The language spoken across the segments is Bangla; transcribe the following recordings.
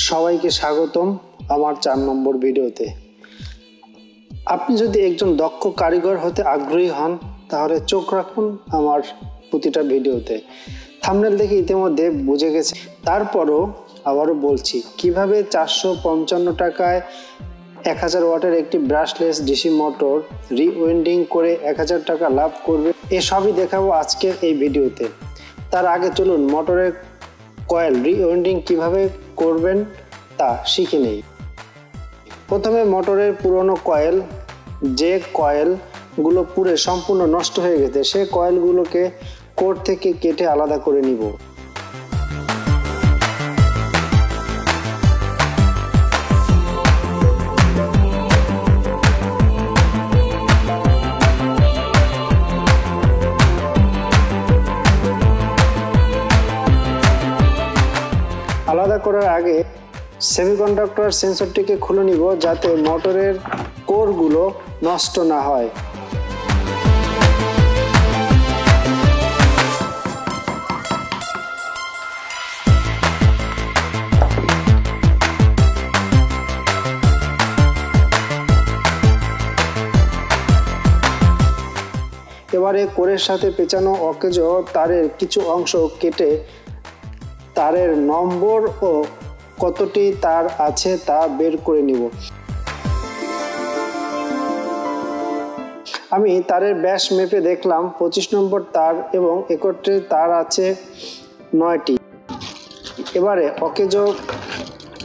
সবাইকে স্বাগতম আমার 4 নম্বর ভিডিওতে। আপনি যদি একজন দক্ষ কারিগর হতে আগ্রহী হন তাহলে চোখ রাখুন আমার প্রতিটা ভিডিওতে। থাম্বনেল দেখে ইতিমধ্যে বুঝে গেছে, তারপরও আবারও বলছি কিভাবে 455 টাকায় 1000 ওয়াটের একটি ব্রাশলেস ডিসি মোটর রিওয়েন্ডিং করে 1000 টাকা লাভ করবে, এসবই দেখাবো আজকের এই ভিডিওতে। তার আগে চলুন মোটরের কয়েল রিওয়েন্ডিং কিভাবে করবেন তা শিখে নেই। প্রথমে মোটরের পুরনো কয়েল, যে কয়েলগুলো পুড়ে সম্পূর্ণ নষ্ট হয়ে গেছে সেই কয়েলগুলোকে কোর থেকে কেটে আলাদা করে নিব। আলাদা করার আগে সেমিকন্ডাক্টর সেন্সরটিকে খুলে নিব যাতে মোটরের কোরগুলো নষ্ট না হয়। এবারে কোরের সাথে পেঁচানো অকেজ তারের কিছু অংশ কেটে তারের নম্বর ও কতটি তার আছে তা বের করে নিব। আমি তারের ব্যাস মেপে দেখলাম 25 নম্বর তার এবং 61 তার আছে 9টি। এবারে অকেজ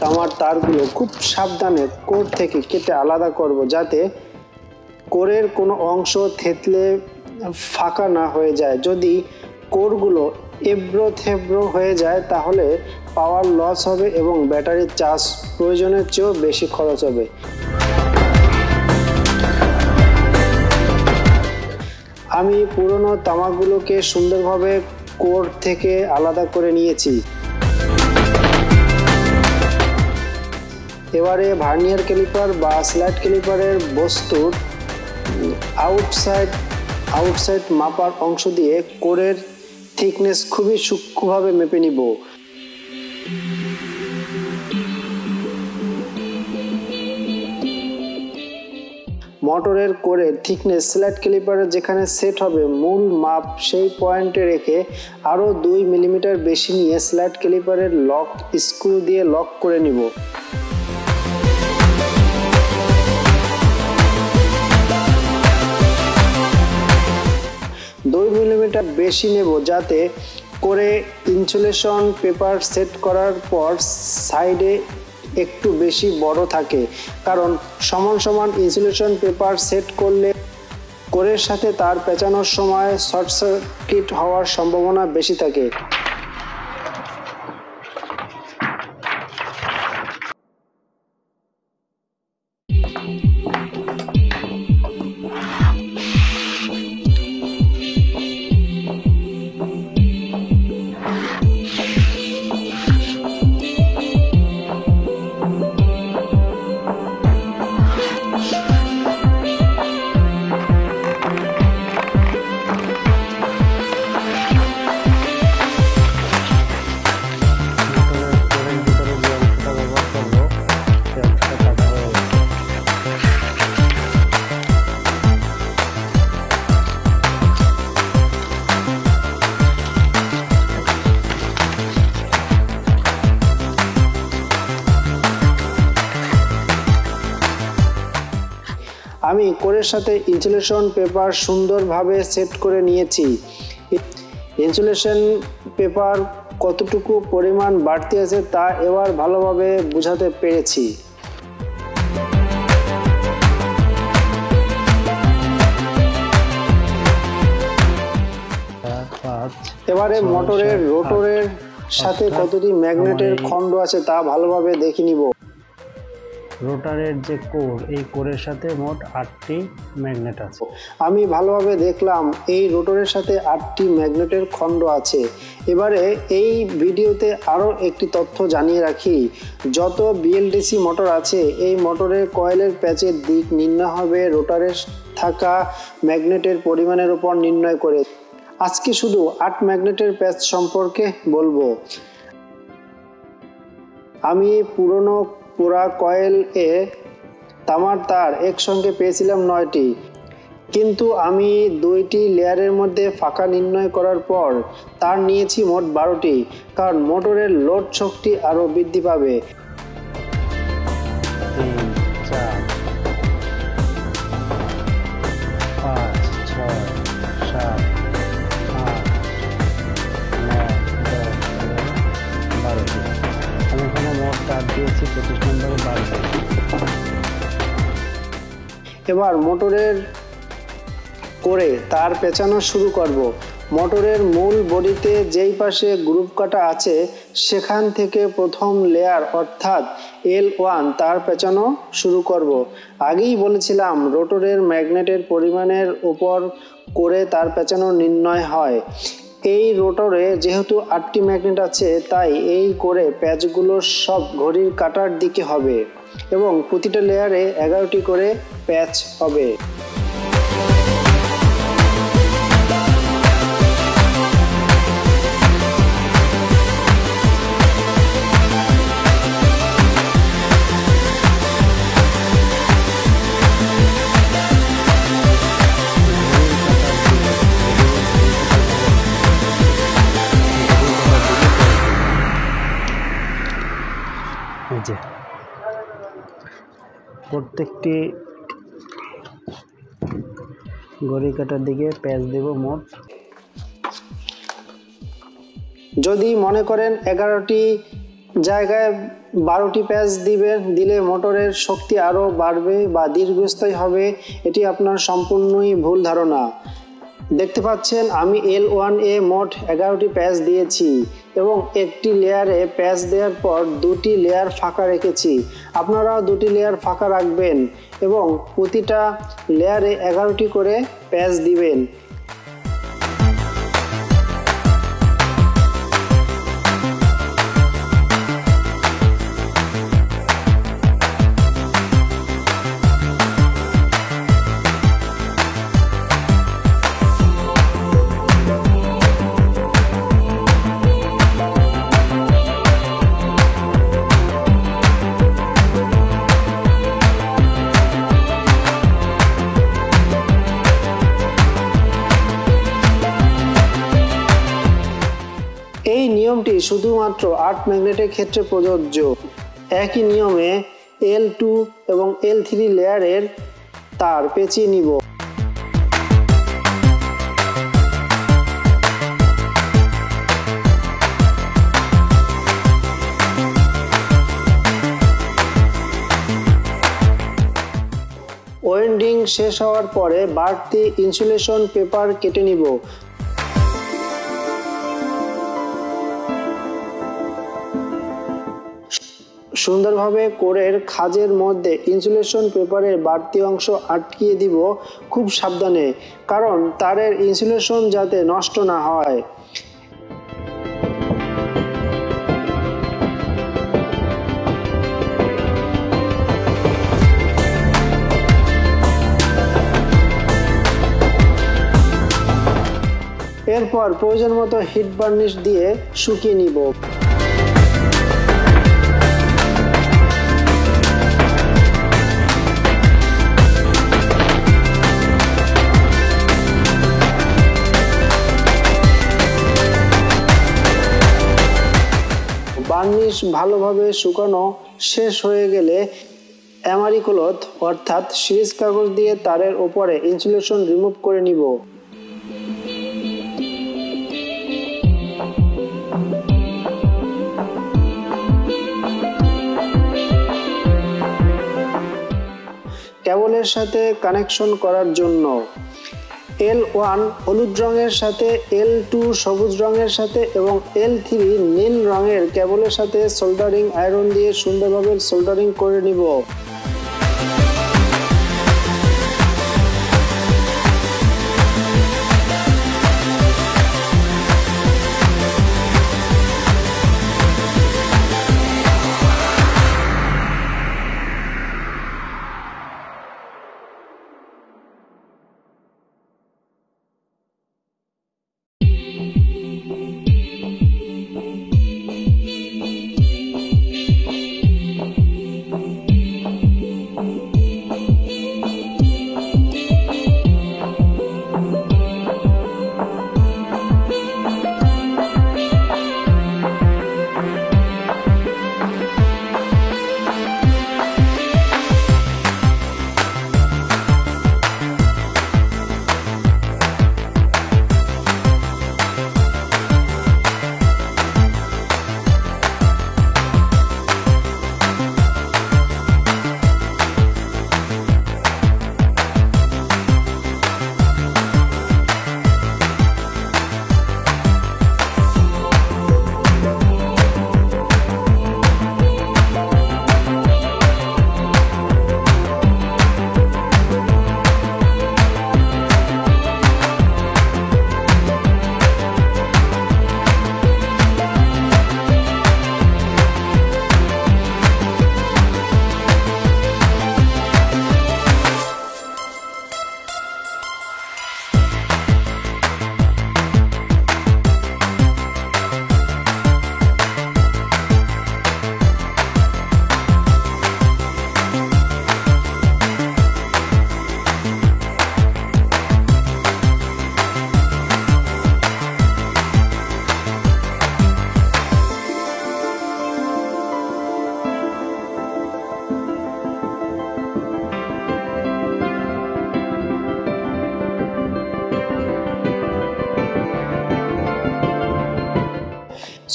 তামার তারগুলো খুব সাবধানে কোর থেকে কেটে আলাদা করব যাতে কোরের কোনো অংশ থেতলে ফাঁকা না হয়ে যায়। যদি কোরগুলো এবড়ো থেবড়ো হয়ে যায় তাহলে পাওয়ার লস হবে এবং ব্যাটারির চার্জ প্রয়োজনের চেয়েও বেশি খরচ হবে। আমি পুরনো তামাগুলোকে সুন্দরভাবে কোর থেকে আলাদা করে নিয়েছি। এবারে ভার্নিয়ার ক্যালিপার বা স্ল্যাট ক্যালিপারের বস্তুর আউটসাইড মাপার অংশ দিয়ে কোরের থিকনেস খুবই সূক্ষ্মভাবে মেপে নিব। মোটরের কোরের থিকনেস স্ল্যাট ক্যালিপারে যেখানে সেট হবে মূল মাপ সেই পয়েন্টে রেখে আরও 2 মিলিমিটার বেশি নিয়ে স্ল্যাট ক্যালিপারের লক স্ক্রু দিয়ে লক করে নিব। মিলিমিটার বেশি নেব যাতে করে ইনসুলেশন পেপার সেট করার পর সাইডে একটু বেশি বড় থাকে, কারণ সমান সমান ইনসুলেশন পেপার সেট করলে কোরের সাথে তার পেঁচানোর সময় শর্ট সার্কিট হওয়ার সম্ভাবনা বেশি থাকে। আমি কোরের সাথে ইনসুলেশন পেপার সুন্দরভাবে সেট করে নিয়েছি। ইনসুলেশন পেপার কতটুকু পরিমাণ বাড়তি আছে তা এবার ভালোভাবে বোঝাতে পেরেছি। এবারে মোটরের রোটরের সাথে কতটি ম্যাগনেটের খণ্ড আছে তা ভালোভাবে দেখে নিব। রোটারের যে কোর, এই কোরের সাথে মোট 8টি ম্যাগনেট আছে। আমি ভালোভাবে দেখলাম এই রোটরের সাথে 8টি ম্যাগনেটের খণ্ড আছে। এবারে এই ভিডিওতে আরও একটি তথ্য জানিয়ে রাখি, যত বিএলডিসি মোটর আছে এই মোটরের কয়েলের প্যাচের দিক নির্ণয় হবে রোটারে থাকা ম্যাগনেটের পরিমাণের উপর নির্ণয় করে। আজকে শুধু 8 ম্যাগনেটের প্যাচ সম্পর্কে বলবো। আমি পুরনো পোড়া কয়েল এ তামার তার একসঙ্গে পেয়েছিলাম 9টি, কিন্তু আমি 2টি লেয়ারের মধ্যে ফাঁকা নির্ণয় করার পর তার নিয়েছি মোট 12টি, কারণ মোটরের লোড শক্তি আরও বৃদ্ধি পাবে। 3, 4, 5, 6, 7, 8, 9, 10, 12টি। আমি এখানে মোট তার দিয়েছি 25 নম্বরে 12টি। এবার মোটরের করে তার পেঁচানো শুরু করব। মোটরের মূল বডিতে যেই পাশে গ্রুপ কাটা আছে সেখান থেকে প্রথম লেয়ার অর্থাৎ L1 তার পেঁচানো শুরু করব। আগেই বলেছিলাম রোটরের ম্যাগনেটের পরিমাণের উপর করে তার পেঁচানো নির্ণয় হয়। এই রোটরে যেহেতু 8টি ম্যাগনেট আছে, তাই এই করে প্যাচগুলো সব ঘড়ির কাঁটার দিকে হবে এবং প্রতিটা লেয়ারে 11টি করে প্যাচ হবে। যে প্রত্যেকটি ঘড়ি কাটার দিকে প্যাচ দেব মোট। যদি মনে করেন 11টি জায়গায় 12টি প্যাচ দিলে মোটরের শক্তি আরও বাড়বে বা দীর্ঘস্থায়ী হবে, এটি আপনার সম্পূর্ণই ভুল ধারণা। দেখতে পাচ্ছেন আমি L1 এ মোট 11টি প্যাচ দিয়েছি এবং একটি লেয়ারে প্যাচ দেওয়ার পর 2টি লেয়ার ফাঁকা রেখেছি। আপনারাও 2টি লেয়ার ফাঁকা রাখবেন এবং প্রতিটা লেয়ারে 11টি করে প্যাচ দিবেন। এই নিয়মটি শুধুমাত্র 8 ম্যাগনেটের ক্ষেত্রে প্রযোজ্য। একই নিয়মে L2 এবং L3 লেয়ারের তার পেঁচিয়ে নিব। ওয়েন্ডিং শেষ হওয়ার পরে বাড়তি ইনসুলেশন পেপার কেটে নিব। সুন্দরভাবে কোরের খাঁজের মধ্যে ইনসুলেশন পেপারের বাড়তি অংশ আটকিয়ে দিব খুব সাবধানে, কারণ তারের ইনসুলেশন যাতে নষ্ট না হয়। এরপর প্রয়োজন মতো হিট বার্নিশ দিয়ে শুকিয়ে নিব। বার্নিশ ভালোভাবে শুকানো শেষ হয়ে গেলে এমারি ক্লথ অর্থাৎ সিরিজ কাগজ দিয়ে তারের উপরে ইনসুলেশন রিমুভ করে নিব। কেবলের সাথে কানেকশন করার জন্য L1 হলুদ রঙের সাথে, L2 সবুজ রঙের সাথে এবং L3 নীল রঙের কেবলের সাথে সোল্ডারিং আয়রন দিয়ে সুন্দরভাবে সোল্ডারিং করে নিব।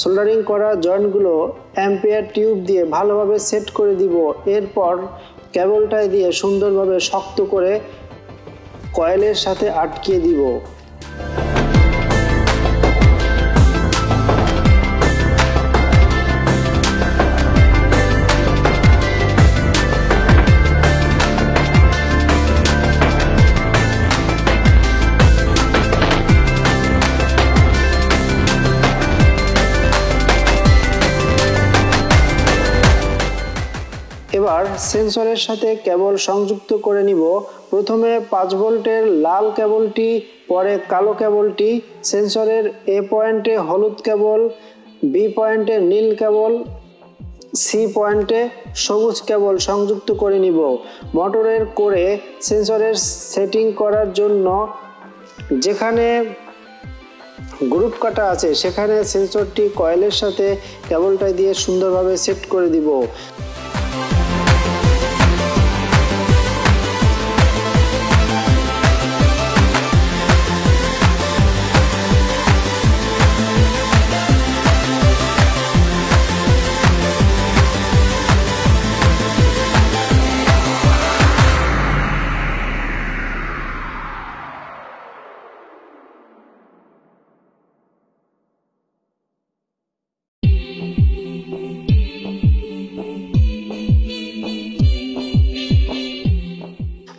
সোল্ডারিং করা জয়েন্টগুলো অ্যাম্পিয়ার টিউব দিয়ে ভালোভাবে সেট করে দিব। এরপর কেবলটাই দিয়ে সুন্দরভাবে শক্ত করে কয়েলের সাথে আটকিয়ে দিব। এবার সেন্সরের সাথে কেবল সংযুক্ত করে নিব। প্রথমে 5 ভোল্টের লাল কেবলটি, পরে কালো কেবলটি, সেন্সরের এ পয়েন্টে হলুদ কেবল, বি পয়েন্টে নীল কেবল, সি পয়েন্টে সবুজ কেবল সংযুক্ত করে নিব। মোটরের কোরে সেন্সরের সেটিং করার জন্য যেখানে গ্রুপ কাটা আছে সেখানে সেন্সরটি কয়েলের সাথে কেবলটা দিয়ে সুন্দরভাবে সেট করে দিব।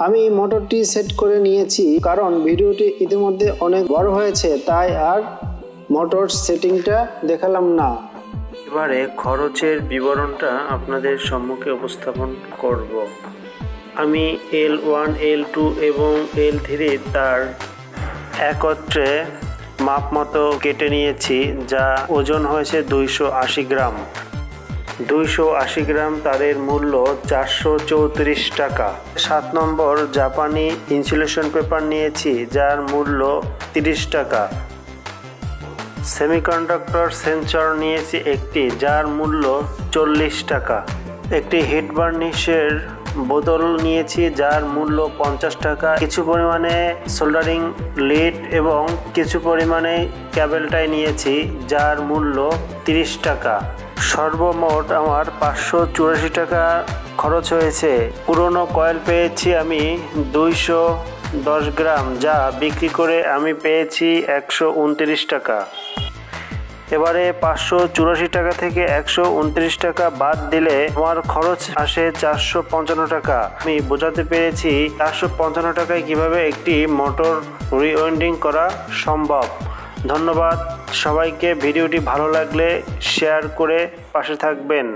আমি মোটরটি সেট করে নিয়েছি, কারণ ভিডিওটি ইতিমধ্যে অনেক বড় হয়েছে, তাই আর মোটর সেটিংটা দেখালাম না। এবারে খরচের বিবরণটা আপনাদের সম্মুখে উপস্থাপন করব। আমি L1, L2 এবং L3 তার একত্রে মাপ মতো কেটে নিয়েছি, যা ওজন হয়েছে 280 গ্রাম। 280 গ্রাম তারের মূল্য 434 টাকা। 7 নম্বর জাপানি ইনসুলেশন পেপার নিয়েছি, যার মূল্য 30 টাকা। সেমিকন্ডাক্টর সেন্সর নিয়েছি একটি, যার মূল্য 40 টাকা। একটি হিট বার্নিশের বোতল নিয়েছি, যার মূল্য 50 টাকা। কিছু পরিমাণে সোল্ডারিং লিড এবং কিছু পরিমাণে কেবলটাই নিয়েছি, যার মূল্য 30 টাকা। সর্বমোট আমার 584 টাকা খরচ হয়েছে। পুরনো কয়েল পেয়েছি আমি 210 গ্রাম, যা বিক্রি করে আমি পেয়েছি 129 টাকা। এবারে 584 টাকা থেকে 129 টাকা বাদ দিলে আমার খরচ আসে 455 টাকা। আমি বোঝাতে পেরেছি 455 টাকায় কিভাবে একটি মোটর রিওয়াইন্ডিং করা সম্ভব। ধন্যবাদ সবাইকে। ভিডিওটি ভালো লাগলে শেয়ার করে পাশে থাকবেন।